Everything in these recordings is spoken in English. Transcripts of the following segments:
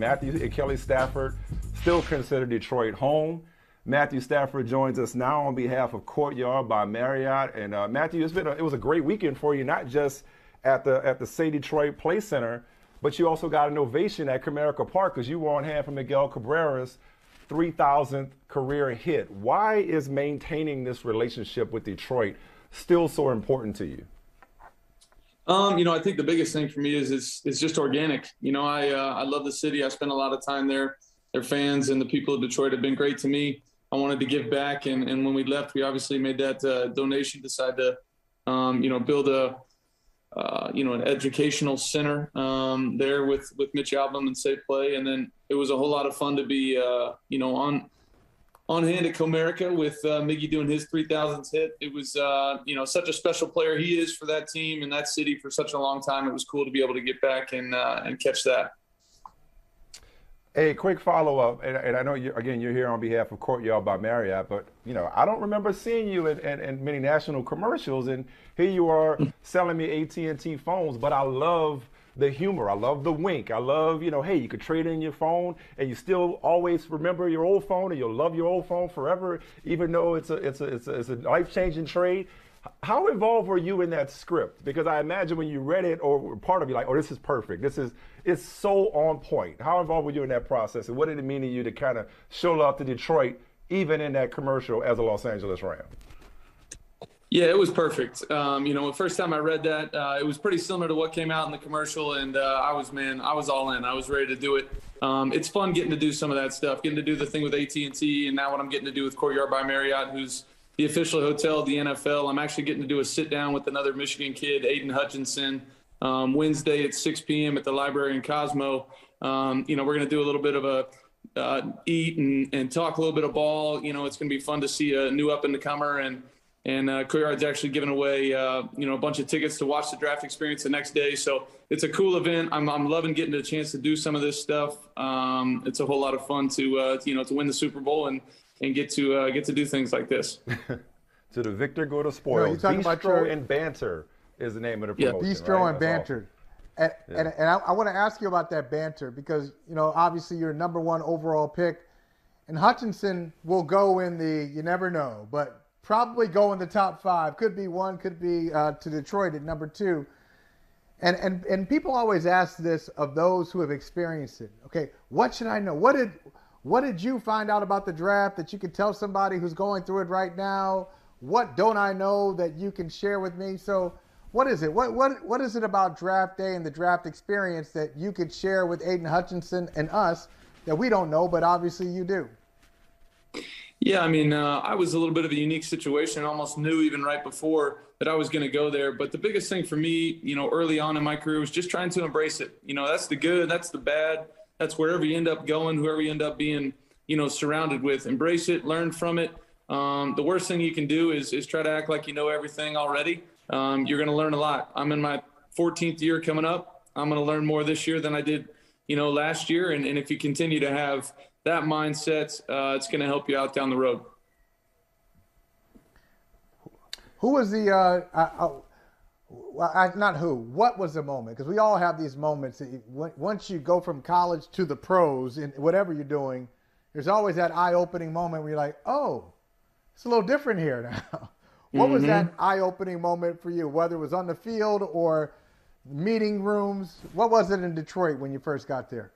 Matthew and Kelly Stafford still consider Detroit home. Matthew Stafford joins us now on behalf of Courtyard by Marriott. And Matthew, it was a great weekend for you, not just at the Say Detroit Play Center, but you also got an ovation at Comerica Park because you were on hand for Miguel Cabrera's 3,000th career hit. Why is maintaining this relationship with Detroit still so important to you? I think the biggest thing for me is it's just organic. I love the city. I spend a lot of time there. Their fans and the people of Detroit have been great to me. I wanted to give back, and when we left, we obviously made that donation. Decided to, build an educational center there with Mitch Albom and Safe Play, and then it was a whole lot of fun to be on hand at Comerica with Miggy doing his 3,000th hit. It was such a special player he is for that team and that city for such a long time. It was cool to be able to get back and catch that. Hey, quick follow-up, and I know you're here on behalf of Courtyard by Marriott, but, I don't remember seeing you in many national commercials, and here you are selling me AT&T phones, but I love the humor. I love the wink. I love, hey, you could trade in your phone, and you still always remember your old phone, and you'll love your old phone forever, even though it's a life-changing trade. How involved were you in that script? Because I imagine when you read it or part of you, like, oh, this is perfect. It's so on point. How involved were you in that process? And what did it mean to you to kind of show love to Detroit, even in that commercial as a Los Angeles Ram? Yeah, it was perfect. The first time I read that, it was pretty similar to what came out in the commercial. And I was all in. I was ready to do it. It's fun getting to do some of that stuff, getting to do the thing with AT&T. And now what I'm getting to do with Courtyard by Marriott, who's the official hotel of the NFL. I'm actually getting to do a sit down with another Michigan kid, Aiden Hutchinson, Wednesday at 6 p.m. at the library in Cosmo. We're going to do a little bit of a eat and talk a little bit of ball. It's going to be fun to see a new up-and-comer, and Courtyard's actually giving away, a bunch of tickets to watch the draft experience the next day. So it's a cool event. I'm loving getting a chance to do some of this stuff. It's a whole lot of fun to win the Super Bowl and get to do things like this. To the victor go to spoils. Bistro and Banter is the name of the promotion. Yeah, Bistro and Banter. Awesome. And I want to ask you about that banter because, obviously you're number one overall pick. And Hutchinson will go in you never know, but probably go in the top 5. Could be 1, could be to Detroit at number 2. And people always ask this of those who have experienced it. Okay, what should I know? What did you find out about the draft that you could tell somebody who's going through it right now? What don't I know that you can share with me? So what is it? What is it about draft day and the draft experience that you could share with Aiden Hutchinson and us that we don't know, but obviously you do? Yeah, I was a little bit of a unique situation. I almost knew even right before that I was going to go there. But the biggest thing for me, early on in my career was just trying to embrace it. That's the good, that's the bad. That's wherever you end up going, whoever you end up being, surrounded with. Embrace it, learn from it. The worst thing you can do is try to act like you know everything already. You're going to learn a lot. I'm in my 14th year coming up. I'm going to learn more this year than I did, last year. And if you continue to have that mindset, it's going to help you out down the road. Who was what was the moment? Because we all have these moments. Once you go from college to the pros in whatever you're doing, there's always that eye-opening moment where you're like, oh, it's a little different here now. What was that eye-opening moment for you, whether it was on the field or meeting rooms? What was it in Detroit when you first got there?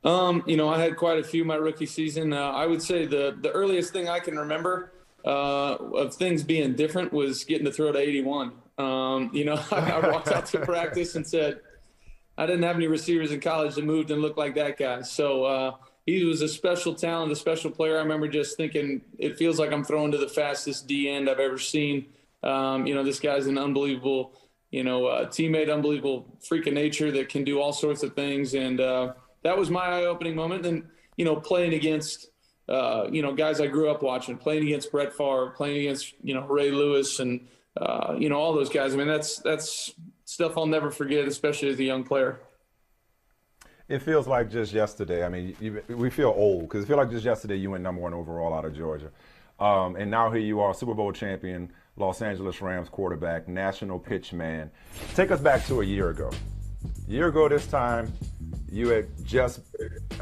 I had quite a few my rookie season. I would say the earliest thing I can remember of things being different was getting to throw to 81. I walked out to practice and said, I didn't have any receivers in college that moved and looked like that guy. So he was a special talent, a special player. I remember just thinking, it feels like I'm throwing to the fastest D end I've ever seen. This guy's an unbelievable, teammate, unbelievable freak of nature that can do all sorts of things. And that was my eye-opening moment. And, playing against, guys I grew up watching, playing against Brett Favre, playing against, Ray Lewis and, all those guys. That's stuff I'll never forget, especially as a young player. It feels like just yesterday. We feel old because it feels like just yesterday you went number 1 overall out of Georgia. And now here you are, Super Bowl champion, Los Angeles Rams quarterback, national pitch man. Take us back to a year ago. A year ago this time, You had just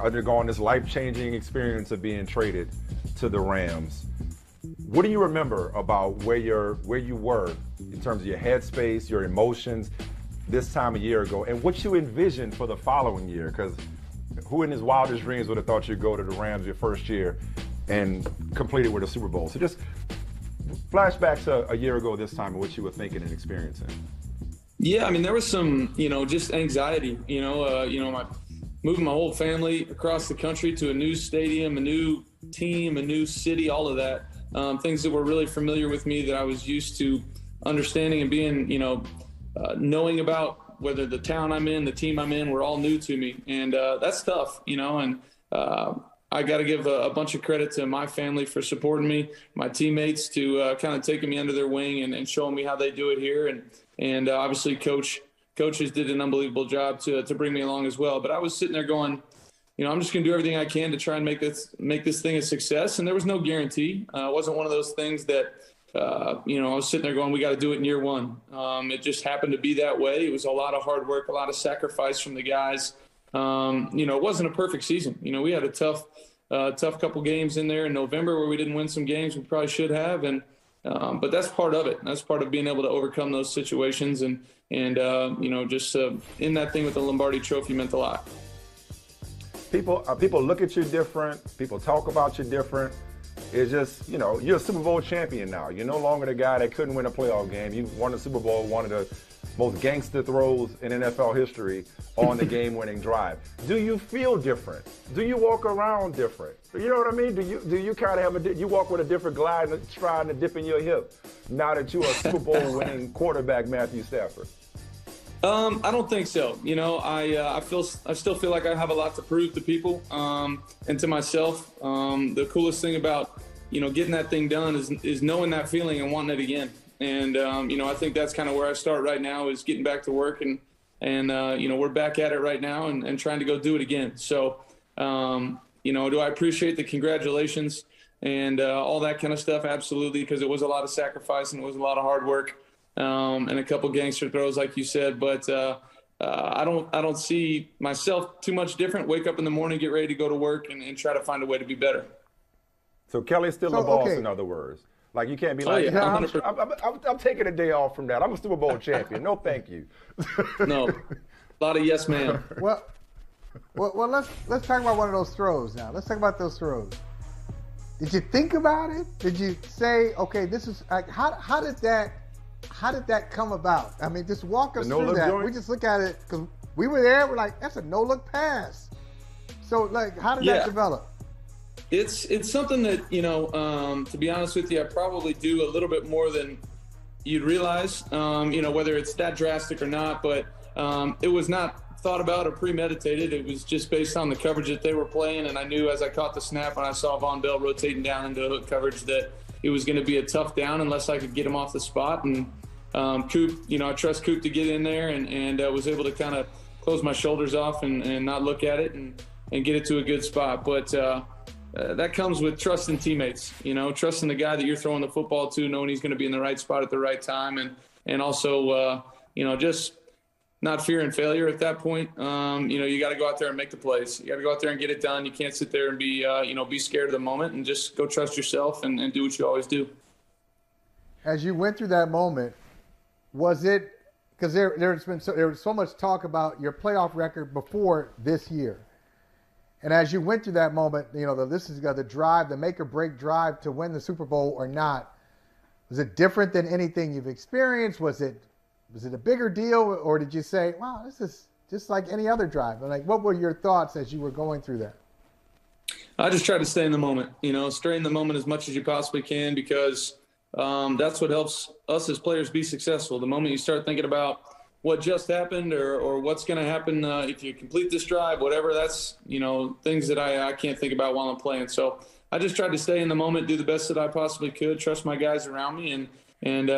undergone this life-changing experience of being traded to the Rams. What do you remember about where you were in terms of your headspace, your emotions this time a year ago, and what you envisioned for the following year? Because who in his wildest dreams would have thought you'd go to the Rams your first year and complete it with a Super Bowl? So just flashbacks a year ago this time and what you were thinking and experiencing. Yeah, I mean, there was some, just anxiety, moving my whole family across the country to a new stadium, a new team, a new city, all of that. Things that were really familiar with me that I was used to understanding and being, knowing about, whether the town I'm in, the team I'm in, were all new to me. And that's tough, and I got to give a bunch of credit to my family for supporting me, my teammates to kind of taking me under their wing and showing me how they do it here. And obviously coaches did an unbelievable job to bring me along as well. But I was sitting there going, I'm just going to do everything I can to try and make this thing a success. And there was no guarantee. It wasn't one of those things that, I was sitting there going, we got to do it in year one. It just happened to be that way. It was a lot of hard work, a lot of sacrifice from the guys. It wasn't a perfect season. We had a tough couple games in there in November where we didn't win some games we probably should have. But that's part of it. That's part of being able to overcome those situations. And in that thing with the Lombardi Trophy meant a lot. People look at you different. People talk about you different. It's just, you're a Super Bowl champion now. You're no longer the guy that couldn't win a playoff game. You won the Super Bowl, one of the most gangster throws in NFL history on the game-winning drive. Do you feel different? Do you walk around different? You know what I mean? Do you kind of have you walk with a different glide and trying to dip in your hip now that you're a Super Bowl-winning quarterback, Matthew Stafford? I don't think so. I still feel like I have a lot to prove to people and to myself. The coolest thing about getting that thing done is knowing that feeling and wanting it again. And I think that's kind of where I start right now, is getting back to work and we're back at it right now and trying to go do it again. So do I appreciate the congratulations and all that kind of stuff? Absolutely, because it was a lot of sacrifice and it was a lot of hard work. And a couple gangster throws, like you said, but I don't see myself too much different. Wake up in the morning, get ready to go to work, and try to find a way to be better. So Kelly's still the boss, in other words. Like, you can't be I'm taking a day off from that. I'm a Super Bowl champion. No, thank you. No, a lot of yes, ma'am. Well, let's talk about one of those throws now. Let's talk about those throws. Did you think about it? Did you say, okay, this is like, how did that come about? I mean, just walk us through that. Joint? We just look at it because we were there. We're like, that's a no-look pass. So, like, how did that develop? It's something that, to be honest with you, I probably do a little bit more than you'd realize, whether it's that drastic or not. But it was not thought about or premeditated. It was just based on the coverage that they were playing. And I knew as I caught the snap and I saw Von Bell rotating down into hook coverage that it was going to be a tough down unless I could get him off the spot. And Coop, I trust Coop to get in there and was able to kind of close my shoulders off and not look at it and get it to a good spot. But that comes with trusting teammates, trusting the guy that you're throwing the football to, knowing he's going to be in the right spot at the right time. And also, just not fearing failure at that point. You got to go out there and make the plays. You got to go out there and get it done. You can't sit there and be scared of the moment, and just go trust yourself and do what you always do. As you went through that moment, was it, because there was so much talk about your playoff record before this year. And as you went through that moment, this is the drive, the make or break drive to win the Super Bowl or not. Was it different than anything you've experienced? Was it a bigger deal, or did you say, wow, this is just like any other drive? And like, what were your thoughts as you were going through that? I just try to stay in the moment, stay in the moment as much as you possibly can, because that's what helps us as players be successful. The moment you start thinking about what just happened or what's going to happen if you complete this drive, whatever, that's, things that I can't think about while I'm playing. So I just tried to stay in the moment, do the best that I possibly could, trust my guys around me. And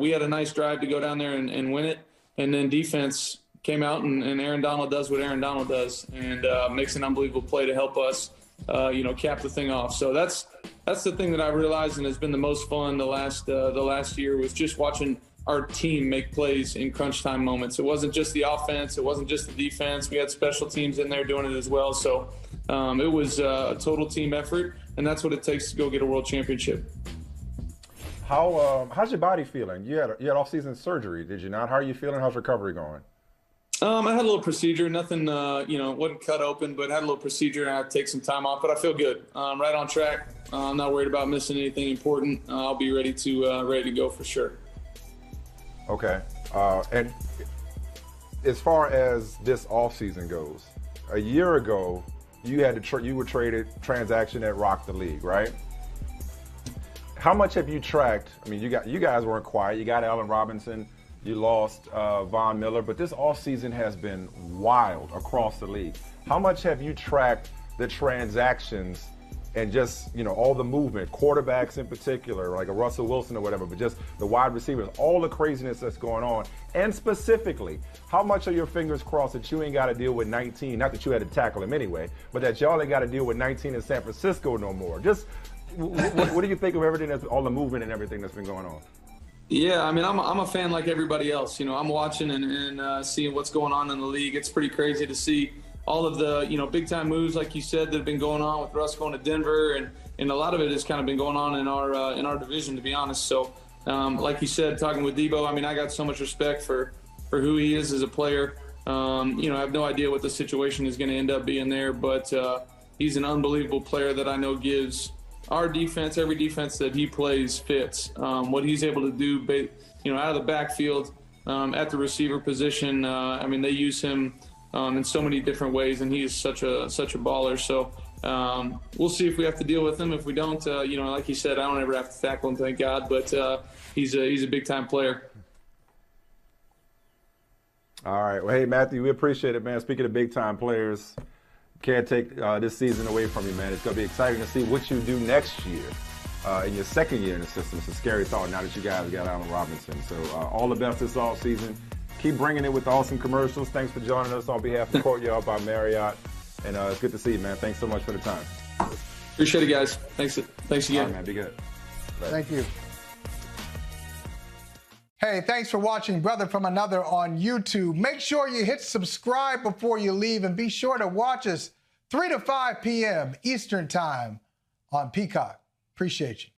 we had a nice drive to go down there and win it. And then defense came out and Aaron Donald does what Aaron Donald does and makes an unbelievable play to help us, cap the thing off. So that's the thing that I realized and has been the most fun the last year, was just watching our team make plays in crunch time moments. It wasn't just the offense. It wasn't just the defense. We had special teams in there doing it as well. So it was a total team effort, and that's what it takes to go get a world championship. How's your body feeling? You had off-season surgery, did you not? How are you feeling? How's recovery going? I had a little procedure, nothing, wasn't cut open, but had a little procedure, and I had to take some time off, but I feel good. Right on track. I'm not worried about missing anything important. I'll be ready to go for sure. Okay. And as far as this offseason goes, a year ago, you were traded transaction that rocked the league, right? How much have you tracked? I mean, you guys weren't quiet. You got Allen Robinson. You lost Von Miller, but this offseason has been wild across the league. How much have you tracked the transactions and just, all the movement, quarterbacks in particular, like a Russell Wilson or whatever, but just the wide receivers, all the craziness that's going on? And specifically, how much are your fingers crossed that you ain't got to deal with 19, not that you had to tackle him anyway, but that y'all ain't got to deal with 19 in San Francisco no more? Just what do you think of everything all the movement and everything that's been going on? Yeah, I mean, I'm a fan like everybody else. I'm watching and seeing what's going on in the league. It's pretty crazy to see all of the, big-time moves, like you said, that have been going on with Russ going to Denver, and a lot of it has kind of been going on in our division, to be honest. So, like you said, talking with Debo, I mean, I got so much respect for who he is as a player. I have no idea what the situation is going to end up being there, but he's an unbelievable player that I know gives our defense, every defense that he plays fits. What he's able to do, out of the backfield, at the receiver position, I mean, they use him in so many different ways, and he is such a baller. So we'll see if we have to deal with him. If we don't, like you said, I don't ever have to tackle him, thank God. But he's a big-time player. All right. Well, hey, Matthew, we appreciate it, man. Speaking of big-time players, can't take this season away from you, man. It's going to be exciting to see what you do next year in your second year in the system. It's a scary thought now that you guys got Allen Robinson. So all the best this all season. Keep bringing it with awesome commercials. Thanks for joining us on behalf of Courtyard by Marriott. And it's good to see you, man. Thanks so much for the time. Appreciate it, guys. Thanks again. All right, man. Be good. Bye. Thank you. Hey, thanks for watching Brother from Another on YouTube. Make sure you hit subscribe before you leave, and be sure to watch us 3 to 5 p.m. Eastern Time on Peacock. Appreciate you.